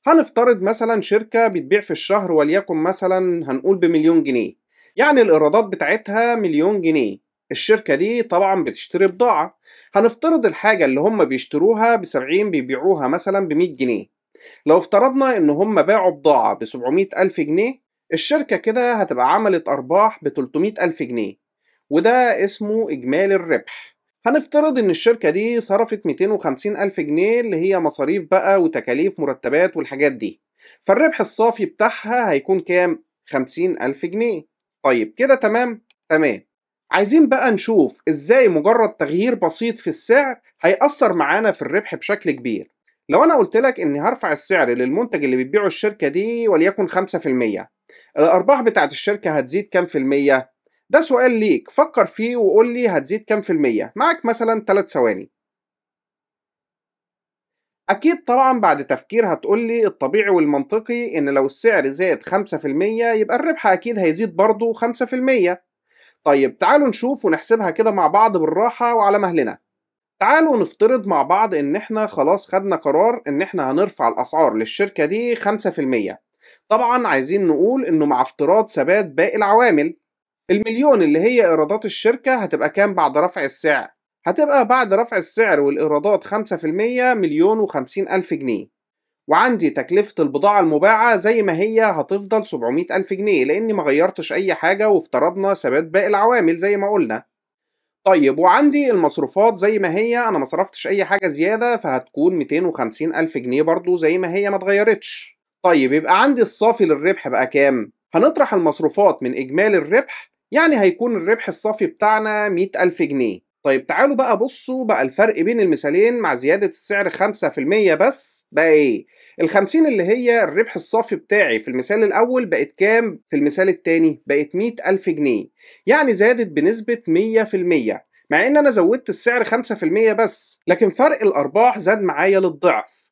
هنفترض مثلا شركة بتبيع في الشهر وليكن مثلا هنقول ب1,000,000 جنيه، يعني الإيرادات بتاعتها 1,000,000 جنيه. الشركة دي طبعا بتشتري بضاعة. هنفترض الحاجة اللي هم بيشتروها ب70 بيبيعوها مثلا ب100 جنيه. لو افترضنا إن هم باعوا بضاعة ب700,000 جنيه، الشركة كده هتبقى عملت أرباح ب300,000 جنيه، وده اسمه إجمالي الربح. هنفترض إن الشركة دي صرفت 250,000 جنيه اللي هي مصاريف بقى وتكاليف مرتبات والحاجات دي، فالربح الصافي بتاعها هيكون كام؟ 50,000 جنيه. طيب كده تمام؟ تمام. عايزين بقى نشوف إزاي مجرد تغيير بسيط في السعر هيأثر معانا في الربح بشكل كبير. لو أنا قلت لك إني هرفع السعر للمنتج اللي بتبيعه الشركة دي وليكن 5%، الأرباح بتاعت الشركة هتزيد كام في المية؟ ده سؤال ليك، فكر فيه وقول لي هتزيد كام في المية. معاك مثلا 3 ثواني. أكيد طبعا بعد تفكير هتقول لي الطبيعي والمنطقي إن لو السعر زاد 5% يبقى الربح أكيد هيزيد برضه 5%. طيب تعالوا نشوف ونحسبها كده مع بعض بالراحة وعلى مهلنا. تعالوا نفترض مع بعض إن إحنا خلاص خدنا قرار إن إحنا هنرفع الأسعار للشركة دي 5%. طبعا عايزين نقول إنه مع افتراض ثبات باقي العوامل. المليون اللي هي إيرادات الشركة هتبقى كام بعد رفع السعر؟ هتبقى بعد رفع السعر والإيرادات 5% 1,050,000 جنيه. وعندي تكلفة البضاعة المباعة زي ما هي هتفضل 700,000 جنيه لأني ما غيرتش أي حاجة وافترضنا ثبات باقي العوامل زي ما قلنا. طيب وعندي المصروفات زي ما هي، أنا ما صرفتش أي حاجة زيادة فهتكون 250,000 جنيه برضو زي ما هي ما اتغيرتش. طيب يبقى عندي الصافي للربح بقى كام؟ هنطرح المصروفات من إجمالي الربح، يعني هيكون الربح الصافي بتاعنا 100,000 جنيه. طيب تعالوا بقى بصوا بقى الفرق بين المثالين مع زيادة السعر 5% بس بقى إيه؟ ال50 اللي هي الربح الصافي بتاعي في المثال الأول بقت كام في المثال التاني؟ بقت 100,000 جنيه، يعني زادت بنسبة 100%. مع إن أنا زودت السعر 5% بس، لكن فرق الأرباح زاد معايا للضعف.